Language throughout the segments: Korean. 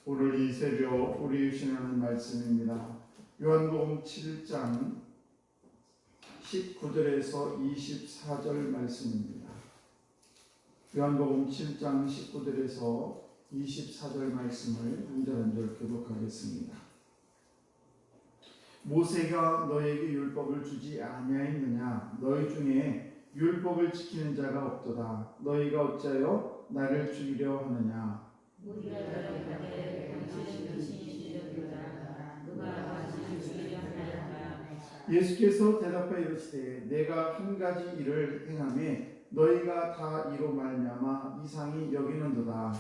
오늘 이 새벽 우리 주신 하나님 말씀입니다. 요한복음 7장 19절에서 24절 말씀입니다. 요한복음 7장 19절에서 24절 말씀을 한 절 한 절 교독하겠습니다. 모세가 너에게 율법을 주지 아니하였느냐? 너희 중에 율법을 지키는 자가 없도다. 너희가 어찌하여 나를 죽이려 하느냐? 예수께서 대답하여 이르시되 내가 한 가지 일을 행하매 너희가 다 이로 말미암아 이상히 여기는도다.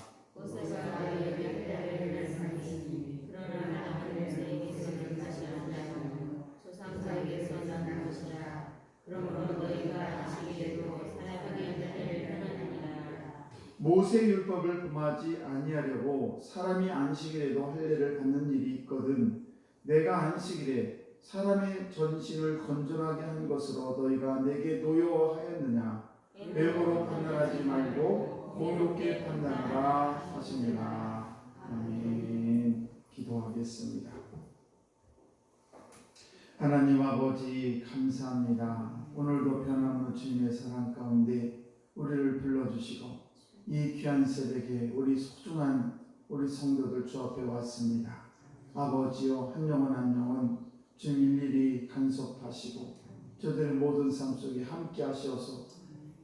모세 율법을 범하지 아니하려고 사람이 안식일에도 할례를 받는 일이 있거든. 내가 안식일에 사람의 전신을 건전하게 한 것으로 너희가 내게 노여워하였느냐? 외모로 판단하지 말고 공의롭게 판단하라 하시니라. 아멘. 기도하겠습니다. 하나님 아버지 감사합니다. 오늘도 변함없는 주님의 사랑 가운데 우리를 불러주시고 이 귀한 새벽에 우리 소중한 우리 성도들 주 앞에 왔습니다. 아버지여 한 영혼 한 영혼 주님 일일이 간섭하시고 저들의 모든 삶 속에 함께 하셔서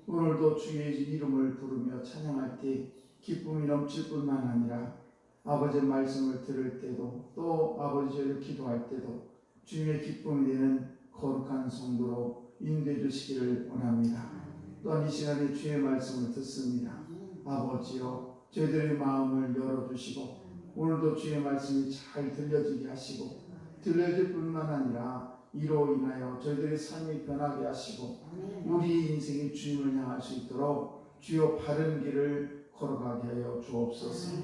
오늘도 주의 이름을 부르며 찬양할 때 기쁨이 넘칠 뿐만 아니라 아버지의 말씀을 들을 때도 또 아버지를 기도할 때도 주님의 기쁨이 되는 거룩한 성도로 인도해 주시기를 원합니다. 또한 이 시간에 주의 말씀을 듣습니다. 아버지여 저희들의 마음을 열어주시고 오늘도 주의 말씀이 잘 들려지게 하시고 들려질 뿐만 아니라 이로 인하여 저희들의 삶이 변하게 하시고 우리 인생이 주님을 향할 수 있도록 주여 바른 길을 걸어가게 하여 주옵소서.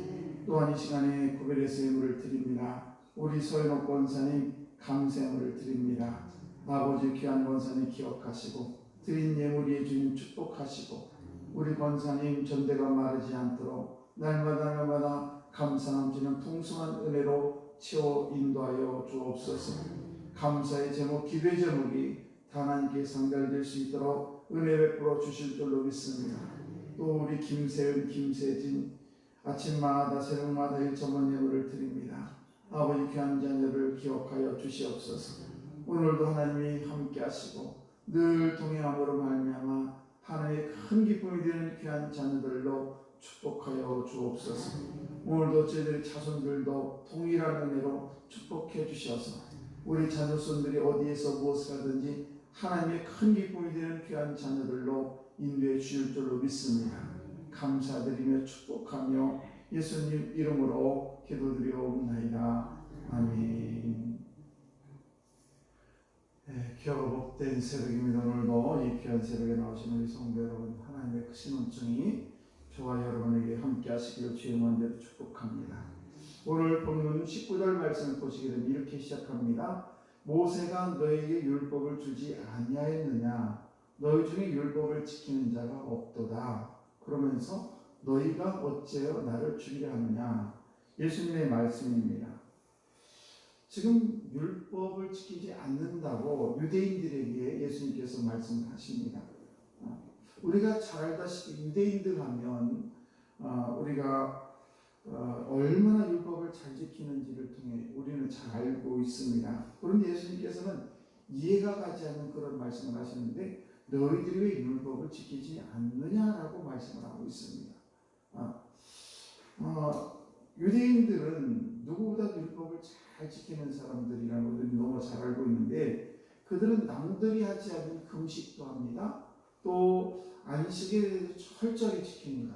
또한 이 시간에 구별해서 예물을 드립니다. 우리 서인옥 권사님 감사예물을 드립니다. 아버지 귀한 권사님 기억하시고 드린 예물이 주님 축복하시고 우리 권사님 전대가 마르지 않도록 날마다 감사 넘치는 풍성한 은혜로 채워 인도하여 주옵소서. 감사의 제목, 기도의 제목이 하나님께 상달될 수 있도록 은혜 베풀어 주실 줄로 믿습니다. 또 우리 김세은, 김세진 아침마다 새벽마다 일천만 예물을 드립니다. 아버지 귀한 자녀를 기억하여 주시옵소서. 오늘도 하나님이 함께 하시고 늘 동행함으로 말미암아 하나님의 큰 기쁨이 되는 귀한 자녀들로 축복하여 주옵소서. 오늘도 저희들의 자손들도 동일한 은혜로 축복해 주셔서 우리 자녀손들이 어디에서 무엇을 하든지 하나님의 큰 기쁨이 되는 귀한 자녀들로 인도해 주실 줄로 믿습니다. 감사드리며 축복하며 예수님 이름으로 기도드리옵나이다. 아멘. 귀하고 복된 새벽입니다. 오늘도 이 귀한 새벽에 나오신 우리 성도 여러분, 하나님의 크신 은총이 저와 여러분에게 함께 하시기를 주의 이름으로 축복합니다. 오늘 본문 19절 말씀을 보시게 되면 이렇게 시작합니다. 모세가 너에게 율법을 주지 아니하였느냐? 너희 중에 율법을 지키는 자가 없도다. 그러면서 너희가 어찌하여 나를 죽이려 하느냐? 예수님의 말씀입니다. 지금 율법을 지키지 않는다고 유대인들에게 예수님께서 말씀하십니다. 우리가 잘 알다시피 유대인들 하면 우리가 얼마나 율법을 잘 지키는지를 통해 우리는 잘 알고 있습니다. 그런데 예수님께서는 이해가 가지 않는 그런 말씀을 하시는데 너희들이 왜 율법을 지키지 않느냐라고 말씀을 하고 있습니다. 유대인들은 누구보다도 율법을 잘 지키는 사람들이라는 것을 너무 잘 알고 있는데 그들은 남들이 하지 않는 금식도 합니다. 또 안식에 대해서 철저히 지킵니다.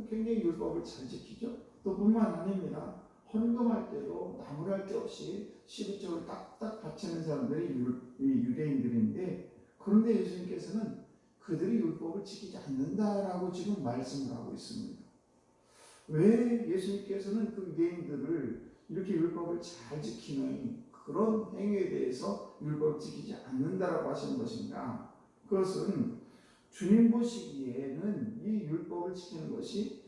굉장히 율법을 잘 지키죠. 또 뿐만 아닙니다. 헌금할 때도 나무랄 데 없이 12조를 딱딱 바치는 사람들이 유대인들인데 그런데 예수님께서는 그들이 율법을 지키지 않는다라고 지금 말씀을 하고 있습니다. 왜 예수님께서는 그 유대인들을 이렇게 율법을 잘 지키는 그런 행위에 대해서 율법을 지키지 않는다라고 하시는 것인가? 그것은 주님 보시기에는 이 율법을 지키는 것이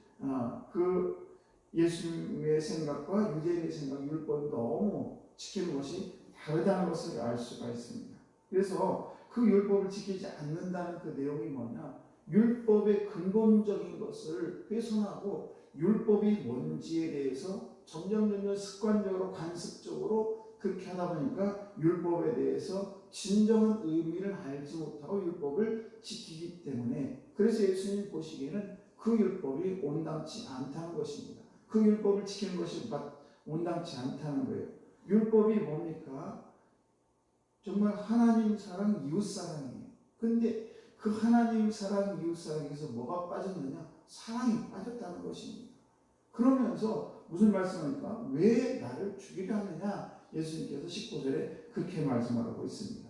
그 예수님의 생각과 유대인의 생각, 율법을 너무 지키는 것이 다르다는 것을 알 수가 있습니다. 그래서 그 율법을 지키지 않는다는 그 내용이 뭐냐? 율법의 근본적인 것을 훼손하고 율법이 뭔지에 대해서 점점 습관적으로 관습적으로 그렇게 하다 보니까 율법에 대해서 진정한 의미를 알지 못하고 율법을 지키기 때문에 그래서 예수님 보시기에는 그 율법이 온당치 않다는 것입니다. 그 율법을 지키는 것이 온당치 않다는 거예요. 율법이 뭡니까? 정말 하나님 사랑, 이웃 사랑이에요. 근데 그 하나님 사랑, 이웃 사랑에서 뭐가 빠졌느냐? 사랑이 빠졌다는 것입니다. 그러면서 무슨 말씀합니까? 왜 나를 죽이려 하느냐? 예수님께서 19절에 그렇게 말씀하고 있습니다.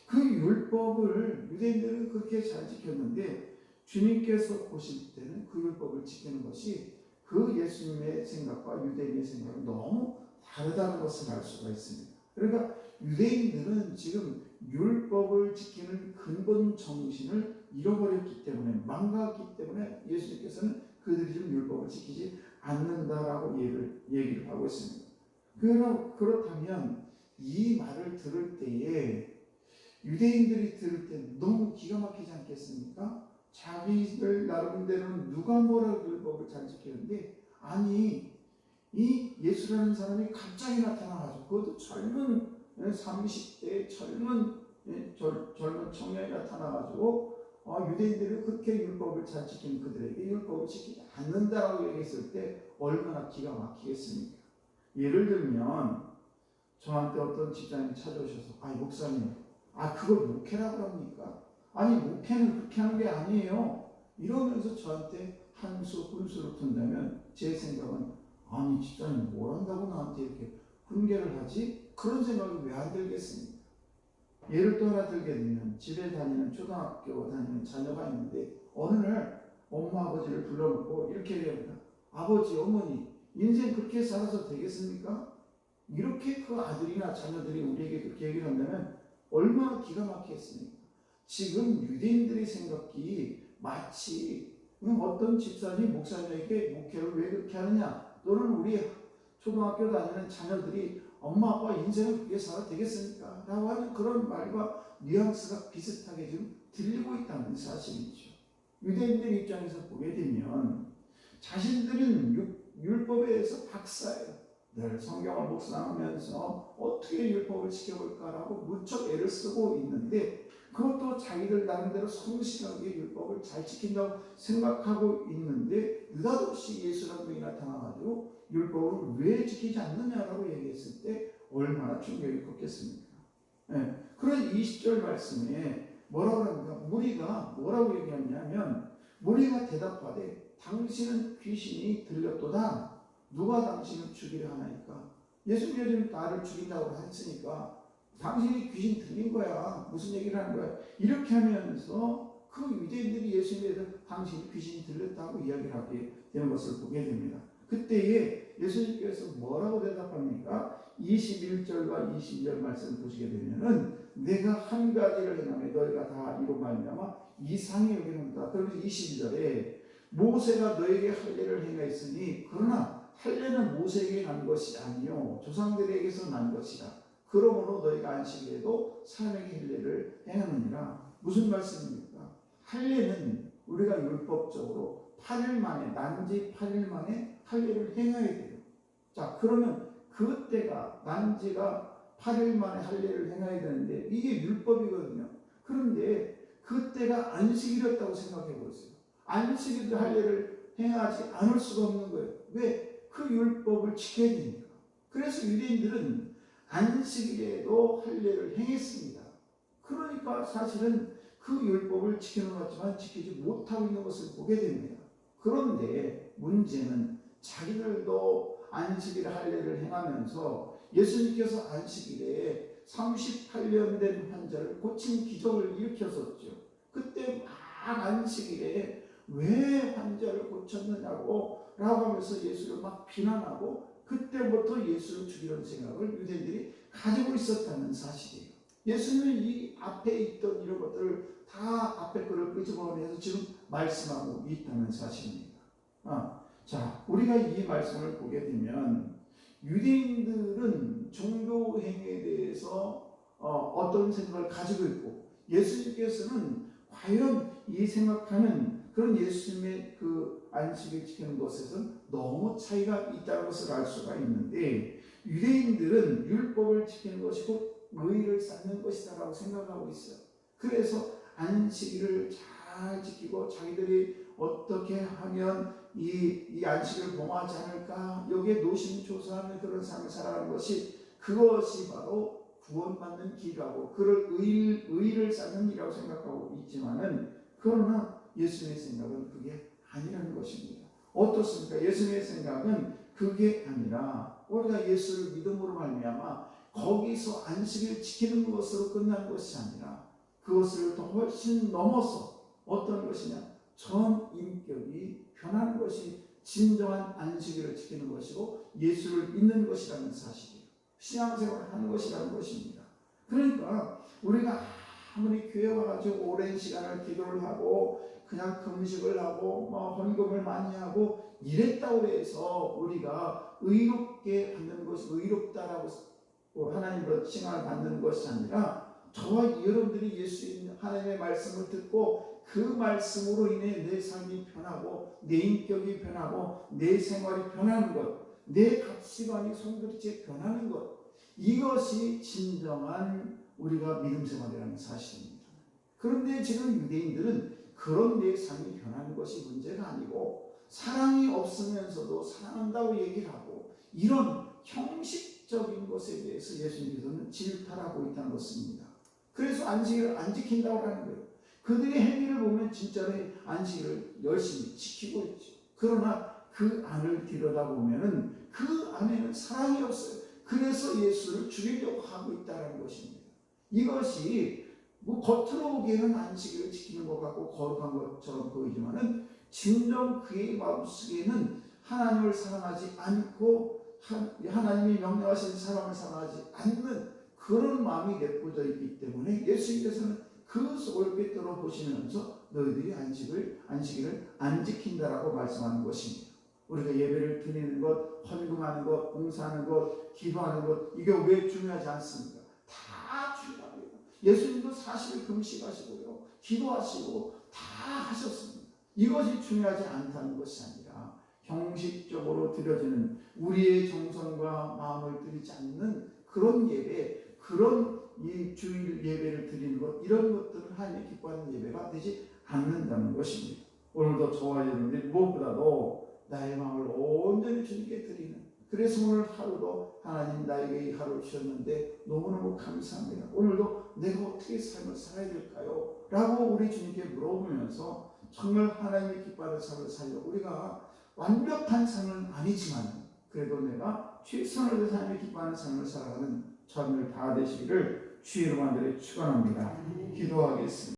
그 율법을 유대인들은 그렇게 잘 지켰는데 주님께서 보실 때는 그 율법을 지키는 것이 그 예수님의 생각과 유대인의 생각은 너무 다르다는 것을 알 수가 있습니다. 그러니까 유대인들은 지금 율법을 지키는 근본 정신을 잃어버렸기 때문에 망가졌기 때문에 예수님께서는 그들이 지금 율법을 지키지 않는다라고 얘기를 하고 있습니다. 그렇다면 이 말을 들을 때에 유대인들이 들을 때 너무 기가 막히지 않겠습니까? 자기들 나름대로는 누가 뭐라고 율법을 잘 지키는데 아니 이 예수라는 사람이 갑자기 나타나가지고 그것도 젊은 30대 젊은 청년이 나타나가지고 유대인들이 그렇게 율법을 잘 지키는 그들에게 율법을 지키지 않는다라고 얘기했을 때 얼마나 기가 막히겠습니까? 예를 들면 저한테 어떤 집사님이 찾아오셔서 목사님 그걸 목회라고 합니까? 아니 목회는 그렇게 하는 게 아니에요. 이러면서 저한테 한수 훈수를 푼다면 제 생각은 아니 집사님 뭘 한다고 나한테 이렇게 훈계를 하지? 그런 생각이 왜 안 들겠습니까? 예를 또 하나 들게 되면 집에 다니는 초등학교 다니는 자녀가 있는데 어느 날 엄마 아버지를 불러놓고 이렇게 얘기합니다. 아버지 어머니 인생 그렇게 살아서 되겠습니까? 이렇게 그 아들이나 자녀들이 우리에게 그렇게 얘기를 한다면 얼마나 기가 막히겠습니까? 지금 유대인들의 생각이 마치 어떤 집사님, 목사님에게 목회를 왜 그렇게 하느냐? 또는 우리 초등학교 다니는 자녀들이 엄마 아빠 인생을 그렇게 살아도 되겠습니까? 라고 하는 그런 말과 뉘앙스가 비슷하게 지금 들리고 있다는 사실이죠. 유대인들 입장에서 보게 되면 자신들은 율법에 대해서 박사예요. 늘 성경을 묵상하면서 어떻게 율법을 지켜볼까라고 무척 애를 쓰고 있는데, 그것도 자기들 나름대로 성실하게 율법을 잘 지킨다고 생각하고 있는데, 느닷없이 예수라는 분이 나타나가지고 율법을 왜 지키지 않느냐라고 얘기했을 때 얼마나 충격이 컸겠습니까? 네. 그런 20절 말씀에 뭐라고 합니까? 무리가 뭐라고 얘기하냐면, 무리가 대답하되 당신은 귀신이 들렸도다. 누가 당신을 죽이려 하나니까? 예수님이 지금 나를 죽인다고 했으니까 당신이 귀신 들린 거야. 무슨 얘기를 하는 거야? 이렇게 하면서 그 유대인들이 예수님에 대해서 당신이 귀신이 들렸다고 이야기를 하게 되는 것을 보게 됩니다. 그때에 예수님께서 뭐라고 대답합니까? 21절과 22절 말씀을 보시게 되면은 내가 한 가지를 행하면 너희가 다 이로 말미암아 이상히 여기는다. 그러면서 22절에 모세가 너에게 할례를 행하였으니 그러나 할례는 모세에게 난 것이 아니요 조상들에게서 난 것이라. 그러므로 너희가 안식일에도 사람에게 할례를 행하느니라. 무슨 말씀입니까? 할례는 우리가 율법적으로 8일 만에, 난지 8일 만에 할례를 행해야 돼요. 자, 그러면 그때가 난지가 8일 만에 할례를 행해야 되는데 이게 율법이거든요. 그런데 그때가 안식일이었다고 생각해 보세요. 안식일도 할례를 행하지 않을 수가 없는 거예요. 왜? 그 율법을 지켜야 되니까. 그래서 유대인들은 안식일에도 할례를 행했습니다. 그러니까 사실은 그 율법을 지키는 것 같지만 지키지 못하고 있는 것을 보게 됩니다. 그런데 문제는 자기들도 안식일 할례를 행하면서 예수님께서 안식일에 38년 된 환자를 고친 기적을 일으켰었죠. 그때 막 안식일에 왜 환자를 고쳤느냐고 라고 하면서 예수를 막 비난하고 그때부터 예수를 죽이려는 생각을 유대인들이 가지고 있었다는 사실이에요. 예수님은 이 앞에 있던 이런 것들을 다 앞에 거를 끄집어내서 지금 말씀하고 있다는 사실입니다. 자, 우리가 이 말씀을 보게 되면 유대인들은 종교 행위에 대해서 어떤 생각을 가지고 있고 예수님께서는 과연 이 생각하는 그런 예수님의 그 안식을 지키는 것에서는 너무 차이가 있다는 것을 알 수가 있는데 유대인들은 율법을 지키는 것이고 의의를 쌓는 것이다라고 생각하고 있어요. 그래서 안식일을 잘 지키고 자기들이 어떻게 하면 이 안식을 범하지 않을까 여기에 노심초사하는 그런 삶을 살아가는 것이 그것이 바로 구원받는 길이라고 그를 의의를 쌓는 일이라고 생각하고 있지만은 그러나 예수님의 생각은 그게 아니라는 것입니다. 어떻습니까? 예수님의 생각은 그게 아니라 우리가 예수를 믿음으로 말미암아 거기서 안식을 지키는 것으로 끝나는 것이 아니라 그것을 더 훨씬 넘어서 어떤 것이냐? 전 인격이 변하는 것이 진정한 안식일을 지키는 것이고 예수를 믿는 것이라는 사실이에요. 신앙생활을 하는 것이라는 것입니다. 그러니까 우리가 아무리 교회 와가지고 오랜 시간을 기도를 하고 그냥 금식을 하고 헌금을 많이 하고 이랬다고 해서 우리가 의롭게 받는 것이 의롭다라고 하나님으로 칭함을 받는 것이 아니라 저와 여러분들이 예수님 하나님의 말씀을 듣고 그 말씀으로 인해 내 삶이 변하고 내 인격이 변하고 내 생활이 변하는 것, 내 가치관이 송두리째 변하는 것, 이것이 진정한 우리가 믿음 생활이라는 사실입니다. 그런데 지금 유대인들은 그런 내 삶이 변하는 것이 문제가 아니고 사랑이 없으면서도 사랑한다고 얘기를 하고 이런 형식적인 것에 대해서 예수님께서는 질타하고 있다는 것입니다. 그래서 안식일을 안 지킨다고 하는 거예요. 그들의 행위를 보면 진짜로 안식일을 열심히 지키고 있죠. 그러나 그 안을 들여다보면 그 안에는 사랑이 없어요. 그래서 예수를 죽이려고 하고 있다는 것입니다. 이것이 겉으로 보기에는 안식일을 지키는 것 같고 거룩한 것처럼 보이지만은 진정 그의 마음속에는 하나님을 사랑하지 않고 하나님이 명령하신 사람을 사랑하지 않는 그런 마음이 내포되어 있기 때문에 예수님께서는 그 속을 꿰뚫어 보시면서 너희들이 안식일을 안 지킨다라고 말씀하는 것입니다. 우리가 예배를 드리는 것, 헌금하는 것, 봉사하는 것, 기도하는 것, 이게 왜 중요하지 않습니까? 다 중요합니다. 예수님도 40일 금식하시고요, 기도하시고 다 하셨습니다. 이것이 중요하지 않다는 것이 아니라 형식적으로 드려지는 우리의 정성과 마음을 들이지 않는 그런 예배, 그런 이 주일 예배를 드리는 것, 이런 것들은 하나님이 기뻐하는 예배가 되지 않는다는 것입니다. 오늘도 저와 여러분들이 무엇보다도 나의 마음을 온전히 주님께 드리는, 그래서 오늘 하루도 하나님 나에게 이 하루를 주셨는데 너무너무 감사합니다. 오늘도 내가 어떻게 삶을 살아야 될까요? 라고 우리 주님께 물어보면서 정말 하나님이 기뻐하는 삶을 살려고, 우리가 완벽한 삶은 아니지만 그래도 내가 최선을 다해서 하나님이 기뻐하는 삶을 살아가는 저들 다 되시기를 주의 이름으로 축원합니다. 기도하겠습니다.